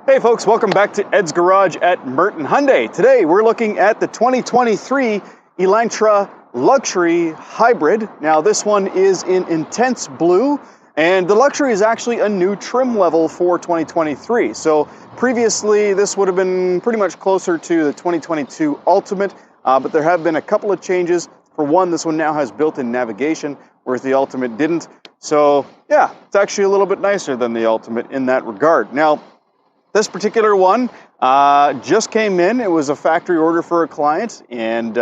Hey folks, welcome back to Ed's Garage at Merton Hyundai. Today we're looking at the 2023 Elantra Luxury Hybrid. Now this one is in intense blue, and the Luxury is actually a new trim level for 2023. So previously this would have been pretty much closer to the 2022 Ultimate, but there have been a couple of changes. For one, this one now has built-in navigation, whereas the Ultimate didn't. So yeah, it's actually a little bit nicer than the Ultimate in that regard. Now, this particular one just came in. It was a factory order for a client, and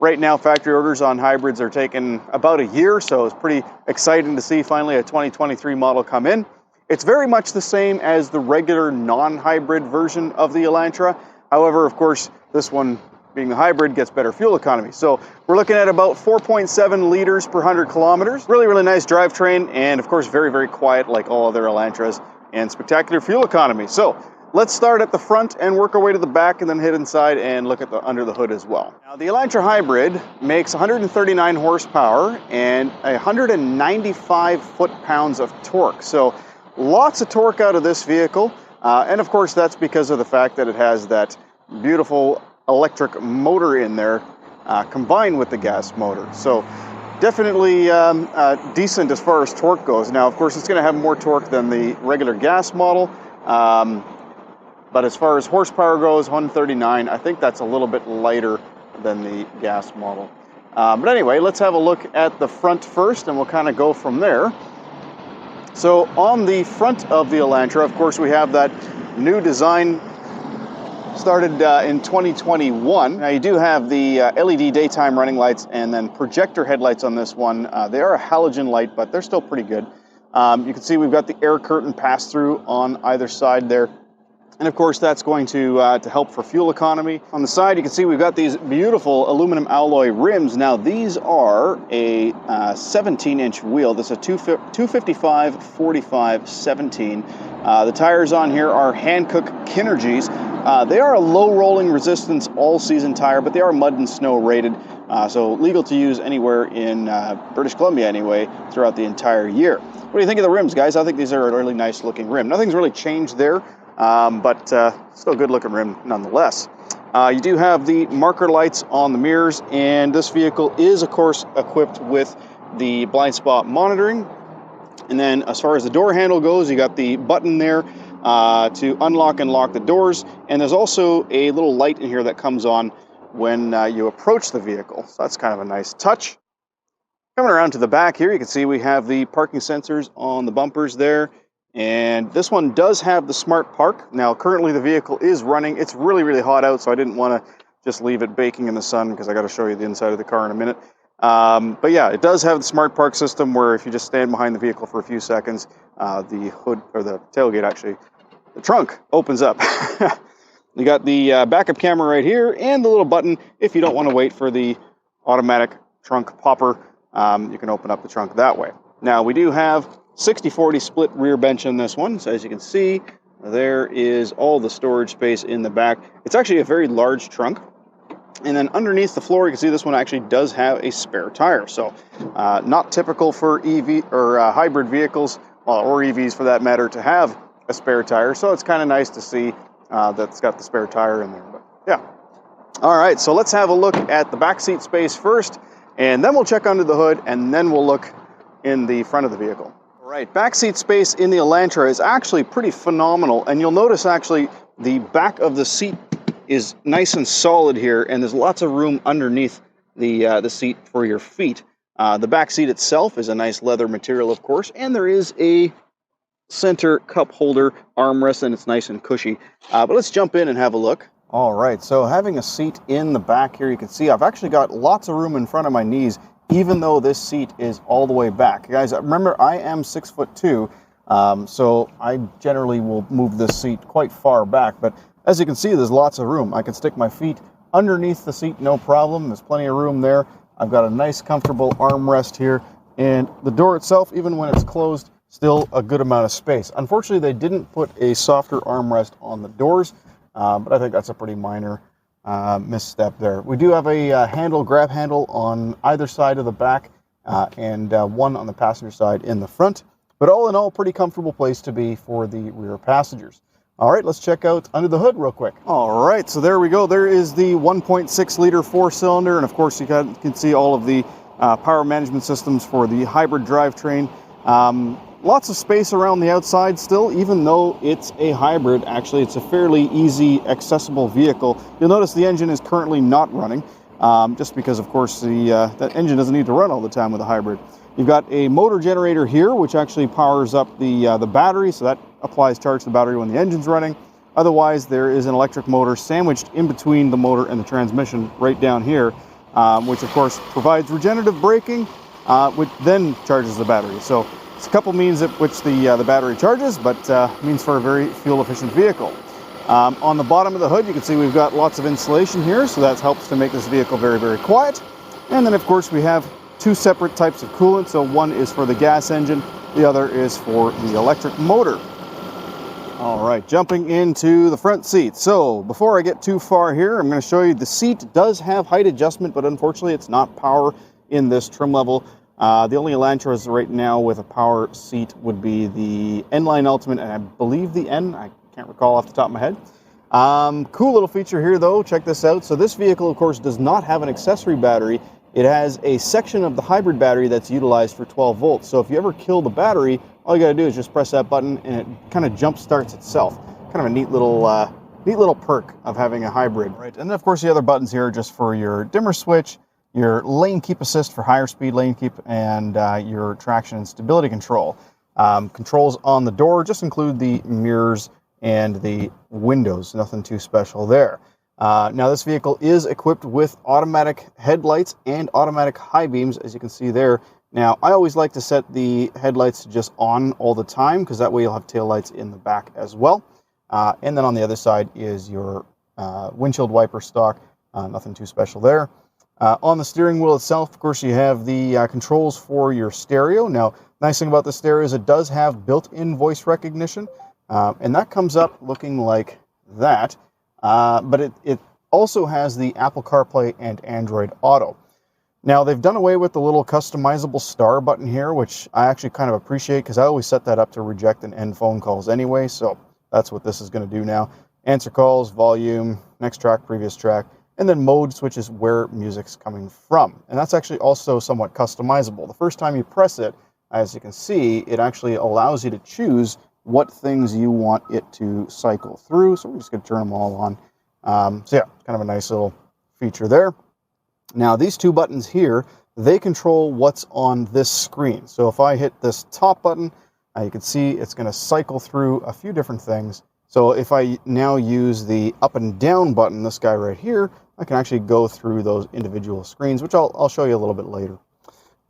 right now factory orders on hybrids are taking about a year, so it's pretty exciting to see finally a 2023 model come in. It's very much the same as the regular non-hybrid version of the Elantra. However, of course, this one being the hybrid gets better fuel economy. So we're looking at about 4.7 liters per 100 kilometers. Really, really nice drivetrain, and of course, very, very quiet like all other Elantras, and spectacular fuel economy. So let's start at the front and work our way to the back and then hit inside and look at the under the hood as well. Now, the Elantra Hybrid makes 139 horsepower and 195 foot-pounds of torque. So lots of torque out of this vehicle. And of course, that's because of the fact that it has that beautiful electric motor in there combined with the gas motor. So definitely decent as far as torque goes. Now, of course, it's going to have more torque than the regular gas model. But as far as horsepower goes, 139, I think that's a little bit lighter than the gas model. But anyway, let's have a look at the front first, and we'll kind of go from there. So on the front of the Elantra, of course, we have that new design started in 2021. Now you do have the LED daytime running lights and then projector headlights on this one. They are a halogen light, but they're still pretty good. You can see we've got the air curtain pass-through on either side there. And of course, that's going to help for fuel economy. On the side, you can see we've got these beautiful aluminum alloy rims. Now, these are a 17-inch wheel. This is a 255/45/17. The tires on here are Hankook Kinergies. They are a low rolling resistance all-season tire, but they are mud and snow rated, so legal to use anywhere in British Columbia anyway throughout the entire year. What do you think of the rims, guys? I think these are a really nice looking rim. Nothing's really changed there. But still a good looking rim nonetheless. You do have the marker lights on the mirrors, and this vehicle is of course equipped with the blind spot monitoring. And then as far as the door handle goes, you got the button there to unlock and lock the doors, and there's also a little light in here that comes on when you approach the vehicle, so that's kind of a nice touch. Coming around to the back here, you can see we have the parking sensors on the bumpers there. And this one does have the smart park. Now, currently the vehicle is running. It's really, really hot out, so I didn't want to just leave it baking in the sun because I got to show you the inside of the car in a minute. But yeah, it does have the smart park system where if you just stand behind the vehicle for a few seconds, the hood, or the tailgate actually, the trunk opens up. You got the backup camera right here and the little button if you don't want to wait for the automatic trunk popper. You can open up the trunk that way. Now, we do have 60/40 split rear bench in this one. So as you can see, there is all the storage space in the back. It's actually a very large trunk. And then underneath the floor, you can see this one actually does have a spare tire. So not typical for EV or hybrid vehicles, or EVs for that matter, to have a spare tire. So it's kind of nice to see that it's got the spare tire in there. But yeah. All right, so let's have a look at the back seat space first, and then we'll check under the hood, and then we'll look in the front of the vehicle. Right, backseat space in the Elantra is actually pretty phenomenal, and you'll notice actually the back of the seat is nice and solid here, and there's lots of room underneath the seat for your feet. The back seat itself is a nice leather material, of course, and there is a center cup holder armrest, and it's nice and cushy. But let's jump in and have a look. All right, so having a seat in the back here, you can see I've actually got lots of room in front of my knees, even though this seat is all the way back. Guys, remember, I am 6'2", so I generally will move this seat quite far back, but as you can see, there's lots of room. I can stick my feet underneath the seat, no problem. There's plenty of room there. I've got a nice, comfortable armrest here, and the door itself, even when it's closed, still a good amount of space. Unfortunately, they didn't put a softer armrest on the doors, but I think that's a pretty minor misstep there. We do have a grab handle on either side of the back, and one on the passenger side in the front. But all in all, pretty comfortable place to be for the rear passengers. All right, let's check out under the hood real quick. All right, so there we go. There is the 1.6 liter 4-cylinder, and of course you can see all of the power management systems for the hybrid drivetrain. Lots of space around the outside still, even though it's a hybrid. Actually, it's a fairly easy, accessible vehicle. You'll notice the engine is currently not running, just because, of course, that engine doesn't need to run all the time with a hybrid. You've got a motor generator here, which actually powers up the battery, so that applies charge to the battery when the engine's running. Otherwise, there is an electric motor sandwiched in between the motor and the transmission right down here, which of course provides regenerative braking, which then charges the battery. So it's a couple means at which the battery charges, but means for a very fuel-efficient vehicle. On the bottom of the hood, you can see we've got lots of insulation here, so that helps to make this vehicle very, very quiet. And then, of course, we have two separate types of coolant. So one is for the gas engine, the other is for the electric motor. All right, jumping into the front seat. So before I get too far here, I'm going to show you the seat does have height adjustment, but unfortunately it's not power in this trim level. The only Elantras right now with a power seat would be the N-Line Ultimate, and I believe the N, I can't recall off the top of my head. Cool little feature here though, check this out. So this vehicle, of course, does not have an accessory battery. It has a section of the hybrid battery that's utilized for 12 volts. So if you ever kill the battery, all you gotta do is just press that button and it kind of jump starts itself. Kind of a neat little perk of having a hybrid. Right, and then of course the other buttons here are just for your dimmer switch, your lane keep assist for higher speed lane keep, and your traction and stability control. Controls on the door just include the mirrors and the windows, nothing too special there. Now this vehicle is equipped with automatic headlights and automatic high beams, as you can see there. Now I always like to set the headlights to just on all the time, because that way you'll have tail lights in the back as well. And then on the other side is your windshield wiper stock, nothing too special there. On the steering wheel itself, of course, you have the controls for your stereo. Now, nice thing about the stereo is it does have built-in voice recognition, and that comes up looking like that. But it also has the Apple CarPlay and Android Auto. Now, they've done away with the little customizable star button here, which I actually kind of appreciate, because I always set that up to reject and end phone calls anyway, so that's what this is going to do now. Answer calls, volume, next track, previous track, and then mode switches where music's coming from. And that's actually also somewhat customizable. The first time you press it, as you can see, it actually allows you to choose what things you want it to cycle through. So we're just going to turn them all on. So yeah, kind of a nice little feature there. Now these two buttons here, they control what's on this screen. So if I hit this top button, you can see it's going to cycle through a few different things. So if I now use the up and down button, this guy right here, I can actually go through those individual screens, which I'll show you a little bit later.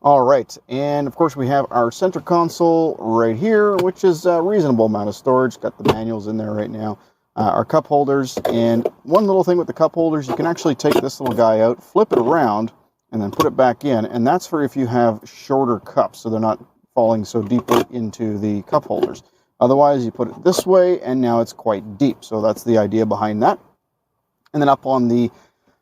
All right, and of course we have our center console right here, which is a reasonable amount of storage. Got the manuals in there right now. Our cup holders, and one little thing with the cup holders, you can actually take this little guy out, flip it around, and then put it back in, and that's for if you have shorter cups, so they're not falling so deeply into the cup holders. Otherwise, you put it this way, and now it's quite deep, so that's the idea behind that. And then up on the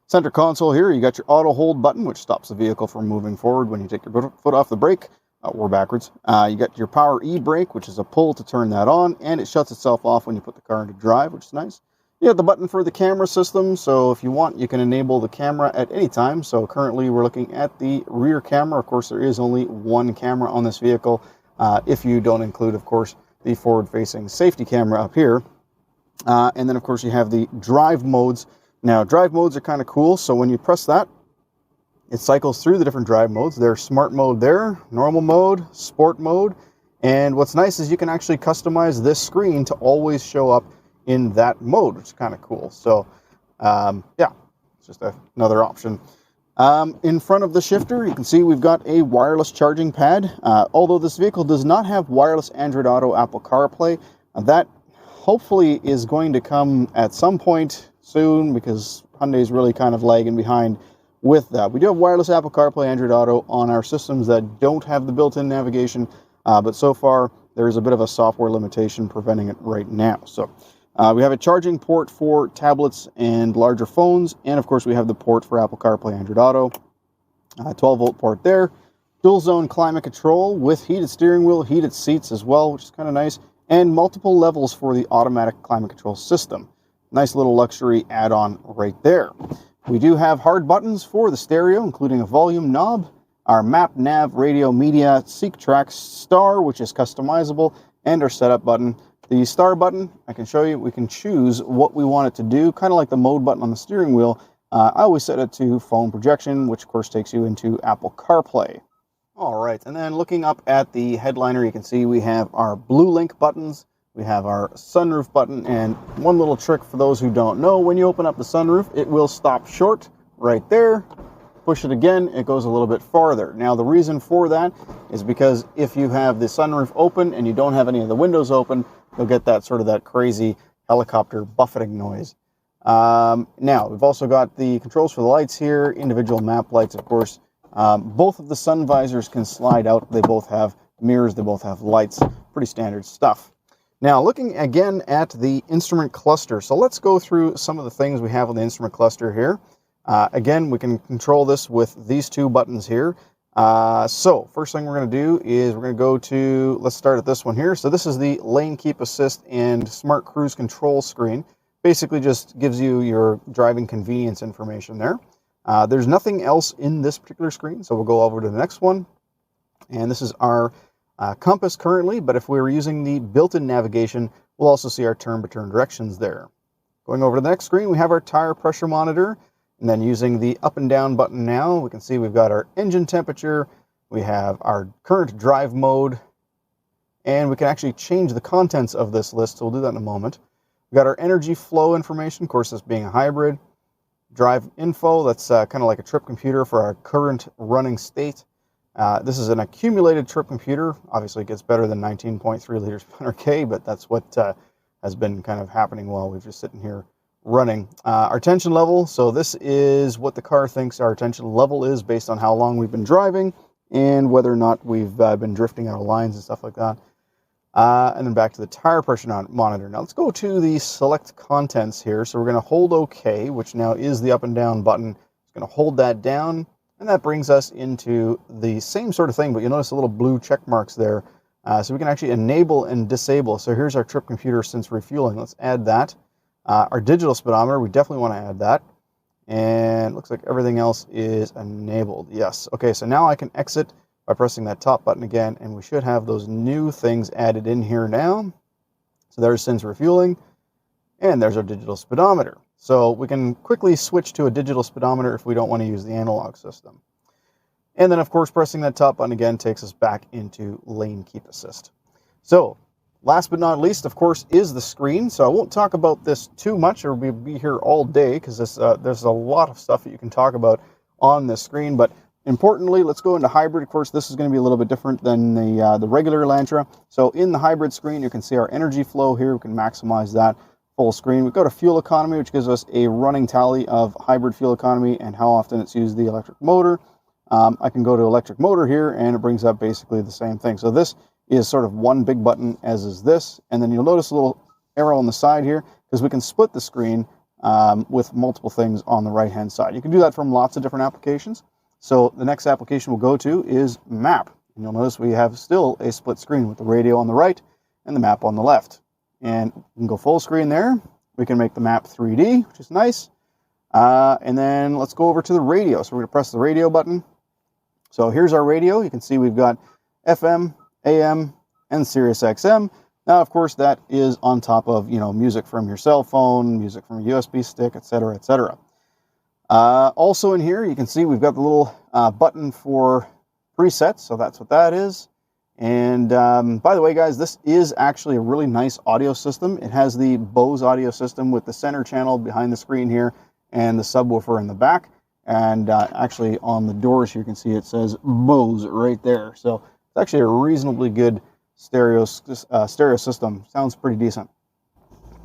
center console here, you got your auto hold button, which stops the vehicle from moving forward when you take your foot off the brake, or backwards. You got your power e-brake, which is a pull to turn that on, and it shuts itself off when you put the car into drive, which is nice. You have the button for the camera system, so if you want, you can enable the camera at any time. So currently we're looking at the rear camera. Of course, there is only one camera on this vehicle, if you don't include, of course, the forward-facing safety camera up here. And then, of course, you have the drive modes. Now, drive modes are kind of cool, so when you press that, it cycles through the different drive modes. There's smart mode there, normal mode, sport mode, and what's nice is you can actually customize this screen to always show up in that mode, which is kind of cool. So, yeah, it's just another option. In front of the shifter, you can see we've got a wireless charging pad. Although this vehicle does not have wireless Android Auto, Apple CarPlay, that hopefully is going to come at some point soon, because Hyundai's really kind of lagging behind with that. We do have wireless Apple CarPlay, Android Auto on our systems that don't have the built-in navigation, but so far there is a bit of a software limitation preventing it right now. So we have a charging port for tablets and larger phones, and of course we have the port for Apple CarPlay, Android Auto, 12-volt port there, dual zone climate control with heated steering wheel, heated seats as well, which is kind of nice, and multiple levels for the automatic climate control system. Nice little luxury add-on right there. We do have hard buttons for the stereo, including a volume knob, our map, nav, radio, media, seek, track, star, which is customizable, and our setup button. The star button, I can show you, we can choose what we want it to do, kind of like the mode button on the steering wheel. I always set it to phone projection, which of course takes you into Apple CarPlay. All right, and then looking up at the headliner, you can see we have our blue link buttons, we have our sunroof button, and one little trick for those who don't know, when you open up the sunroof, it will stop short right there. Push it again, it goes a little bit farther. Now the reason for that is because if you have the sunroof open and you don't have any of the windows open, you'll get that sort of that crazy helicopter buffeting noise. Now, we've also got the controls for the lights here, individual map lights, of course. Both of the sun visors can slide out. They both have mirrors, they both have lights. Pretty standard stuff. Now, looking again at the instrument cluster. So let's go through some of the things we have on the instrument cluster here. Again, we can control this with these two buttons here. So first thing we're going to do is we're going to go to, let's start at this one here. So this is the lane keep assist and smart cruise control screen. Basically just gives you your driving convenience information there. There's nothing else in this particular screen, so we'll go over to the next one. And this is our compass currently, but if we were using the built-in navigation, we'll also see our turn-by-turn directions there. Going over to the next screen, we have our tire pressure monitor. And then using the up and down button now, we can see we've got our engine temperature, we have our current drive mode, and we can actually change the contents of this list, so we'll do that in a moment. We've got our energy flow information, of course this being a hybrid. Drive info, that's kind of like a trip computer for our current running state. This is an accumulated trip computer. Obviously it gets better than 19.3 liters per 100K, but that's what has been kind of happening while we've just sitting here running. Our tension level, so this is what the car thinks our tension level is based on how long we've been driving and whether or not we've been drifting out of lines and stuff like that. And then back to the tire pressure monitor. Now let's go to the select contents here. So we're going to hold OK, which now is the up and down button. It's going to hold that down, and that brings us into the same sort of thing, but you'll notice a little blue check marks there. So we can actually enable and disable. So here's our trip computer since refueling. Let's add that. Our digital speedometer, we definitely want to add that. And looks like everything else is enabled. Yes. Okay, so now I can exit by pressing that top button again, and we should have those new things added in here now. So there's since refueling, and there's our digital speedometer. So we can quickly switch to a digital speedometer if we don't want to use the analog system. And then, of course, pressing that top button again takes us back into lane keep assist. So last but not least, of course, is the screen. So I won't talk about this too much, or we'll be here all day, because there's a lot of stuff that you can talk about on this screen. But importantly, let's go into hybrid. Of course, this is going to be a little bit different than the regular Elantra. So in the hybrid screen, you can see our energy flow here. We can maximize that full screen. We go to fuel economy, which gives us a running tally of hybrid fuel economy and how often it's used the electric motor. I can go to electric motor here, and it brings up basically the same thing. So this is sort of one big button, as is this. And then you'll notice a little arrow on the side here, because we can split the screen with multiple things on the right-hand side. You can do that from lots of different applications. So the next application we'll go to is map. And you'll notice we have still a split screen with the radio on the right and the map on the left. And we can go full screen there. We can make the map 3D, which is nice. And then let's go over to the radio. So we're going to press the radio button. So here's our radio. You can see we've got FM, AM, and Sirius XM. Now, of course, that is on top of, music from your cell phone, music from a USB stick, etc., etc. Also in here, you can see we've got the little button for presets, so that's what that is. And by the way, guys, this is actually a really nice audio system. It has the Bose audio system with the center channel behind the screen here and the subwoofer in the back. And actually on the doors here, you can see it says Bose right there. So it's actually a reasonably good stereo system. Sounds pretty decent.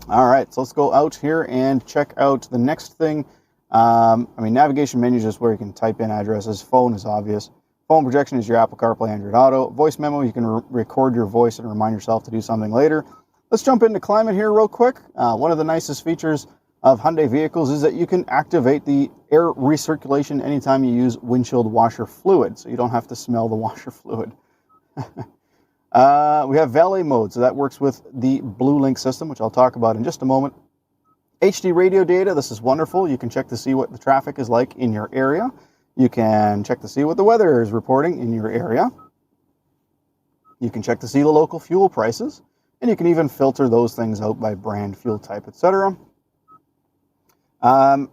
All right, so let's go out here and check out the next thing. Navigation menu is just where you can type in addresses. Phone is obvious. Phone projection is your Apple CarPlay, Android Auto. Voice memo, you can record your voice and remind yourself to do something later. Let's jump into climate here real quick. One of the nicest features of Hyundai vehicles is that you can activate the air recirculation anytime you use windshield washer fluid, so you don't have to smell the washer fluid. We have valet mode, so that works with the BlueLink system, which I'll talk about in just a moment. HD radio data, this is wonderful. You can check to see what the traffic is like in your area. You can check to see what the weather is reporting in your area. You can check to see the local fuel prices, and you can even filter those things out by brand, fuel type, etc. Then,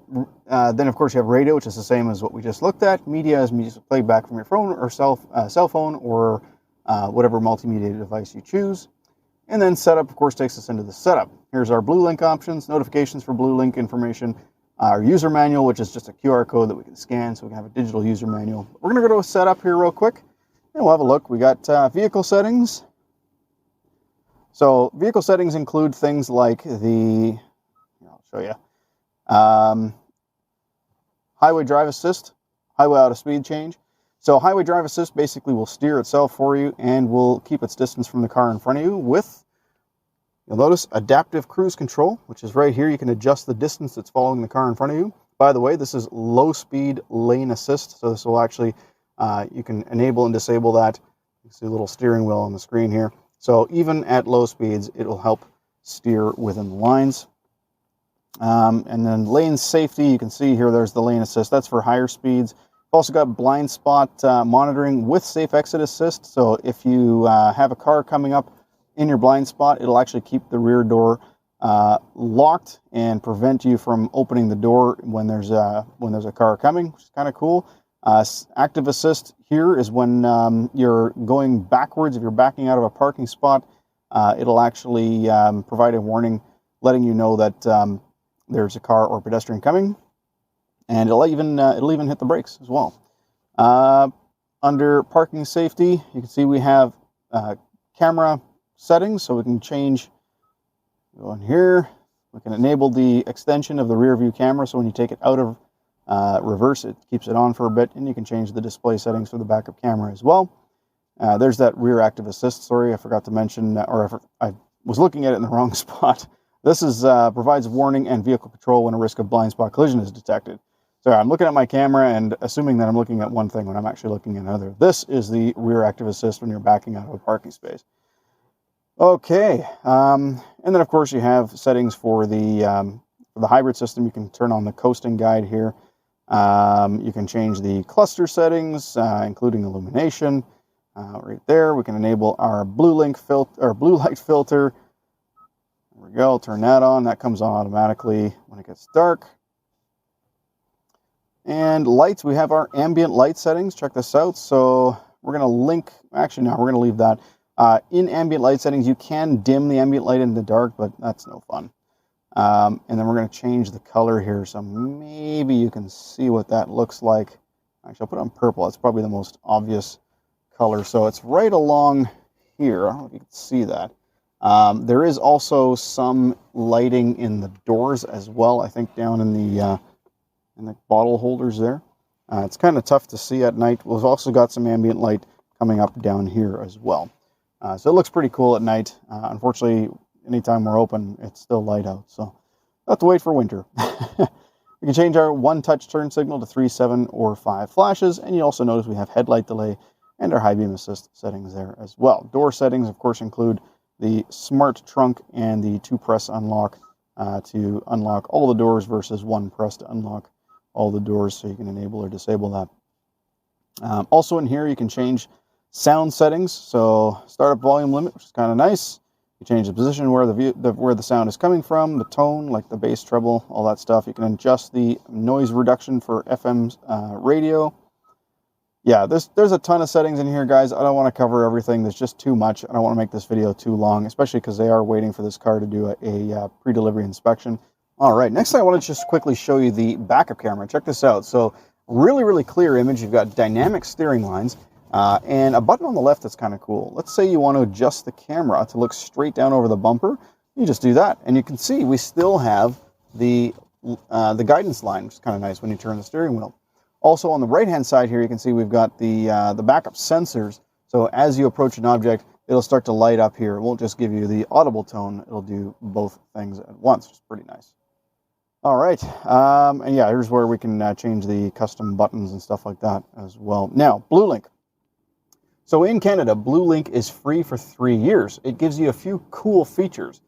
of course, you have radio, which is the same as what we just looked at. Media is music played back from your phone or cell phone or whatever multimedia device you choose. And then setup, of course, takes us into the setup. Here's our BlueLink options, notifications for BlueLink information, our user manual, which is just a QR code that we can scan so we can have a digital user manual. We're going to go to a setup here real quick, and we'll have a look. We got vehicle settings. So vehicle settings include things like I'll show you, highway drive assist, highway auto speed change. So highway drive assist basically will steer itself for you and will keep its distance from the car in front of you with, you'll notice, adaptive cruise control, which is right here. You can adjust the distance that's following the car in front of you. By the way, this is low speed lane assist. So this will actually, you can enable and disable that. You see a little steering wheel on the screen here. So even at low speeds, it will help steer within the lines. And then lane safety, you can see here, there's the lane assist. That's for higher speeds. Also got blind spot monitoring with safe exit assist. So if you have a car coming up in your blind spot, it'll actually keep the rear door locked and prevent you from opening the door when there's a car coming, which is kind of cool. Active assist here is when you're going backwards. If you're backing out of a parking spot, it'll actually provide a warning letting you know that there's a car or pedestrian coming. And it'll even hit the brakes as well. Under parking safety, you can see we have camera settings, so we can change. Go in here. We can enable the extension of the rear view camera, so when you take it out of reverse, it keeps it on for a bit, and you can change the display settings for the backup camera as well. There's that rear active assist. Sorry, I forgot to mention, or I was looking at it in the wrong spot. This is provides warning and vehicle control when a risk of blind spot collision is detected. So I'm looking at my camera and assuming that I'm looking at one thing when I'm actually looking at another. This is the rear active assist when you're backing out of a parking space. Okay, and then of course you have settings for the hybrid system. You can turn on the coasting guide here. You can change the cluster settings, including illumination. Right there, we can enable our BlueLink filter or blue light filter. There we go. Turn that on. That comes on automatically when it gets dark. And lights, we have our ambient light settings. Check this out. So we're going to link, actually, no, we're going to leave that. In ambient light settings, you can dim the ambient light in the dark, but that's no fun. And then we're going to change the color here. So maybe you can see what that looks like. Actually, I'll put it on purple. That's probably the most obvious color. So it's right along here. I don't know if you can see that. There is also some lighting in the doors as well. I think down in the bottle holders there. It's kind of tough to see at night. We've also got some ambient light coming up down here as well. So it looks pretty cool at night. Unfortunately, anytime we're open, it's still light out. So we'll have to wait for winter. We can change our one-touch turn signal to 3, 7, or 5 flashes. And you also notice we have headlight delay and our high beam assist settings there as well. Door settings, of course, include the smart trunk and the 2-press unlock to unlock all the doors versus 1 press to unlock all the doors, so you can enable or disable that. Also in here, you can change sound settings. So startup volume limit, which is kind of nice. You change the position where the sound is coming from, the tone, like the bass, treble, all that stuff. You can adjust the noise reduction for FM radio. Yeah, there's a ton of settings in here, guys. I don't want to cover everything. There's just too much. I don't want to make this video too long, especially because they are waiting for this car to do a pre-delivery inspection. All right, next I want to just quickly show you the backup camera. Check this out. So really, really clear image. You've got dynamic steering lines and a button on the left that's kind of cool. Let's say you want to adjust the camera to look straight down over the bumper. You just do that. And you can see we still have the guidance line, which is kind of nice when you turn the steering wheel. Also on the right-hand side here, you can see we've got the backup sensors. So as you approach an object, it'll start to light up here. It won't just give you the audible tone. It'll do both things at once, which is pretty nice. All right, and yeah, here's where we can change the custom buttons and stuff like that as well. Now, BlueLink. So in Canada, BlueLink is free for 3 years. It gives you a few cool features.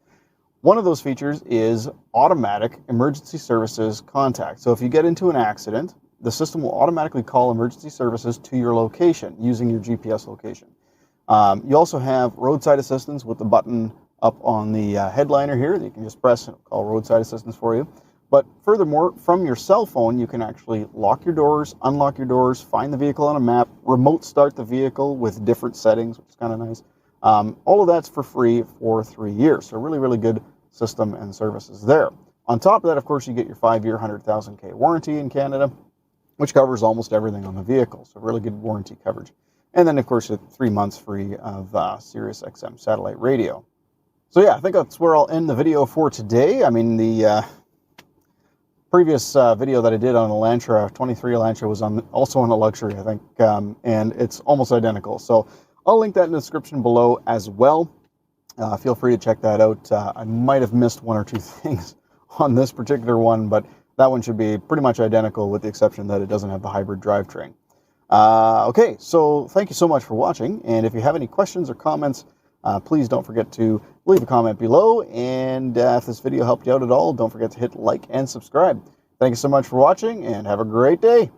One of those features is automatic emergency services contact. So if you get into an accident, the system will automatically call emergency services to your location using your GPS location. You also have roadside assistance with the button up on the headliner here that you can just press and call roadside assistance for you. But furthermore, from your cell phone, you can actually lock your doors, unlock your doors, find the vehicle on a map, remote start the vehicle with different settings, which is kind of nice. All of that's for free for 3 years. So really, really good system and services there. On top of that, of course, you get your 5-year, 100,000K warranty in Canada, which covers almost everything on the vehicle. So really good warranty coverage. And then, of course, 3 months free of Sirius XM satellite radio. So yeah, I think that's where I'll end the video for today. I mean, the previous video that I did on Elantra, 23 Elantra, was also on a luxury, I think, and it's almost identical. So I'll link that in the description below as well. Feel free to check that out. I might have missed 1 or 2 things on this particular one, but that one should be pretty much identical with the exception that it doesn't have the hybrid drivetrain. Okay, so thank you so much for watching, and if you have any questions or comments, please don't forget to leave a comment below, and if this video helped you out at all, don't forget to hit like and subscribe. Thank you so much for watching, and have a great day.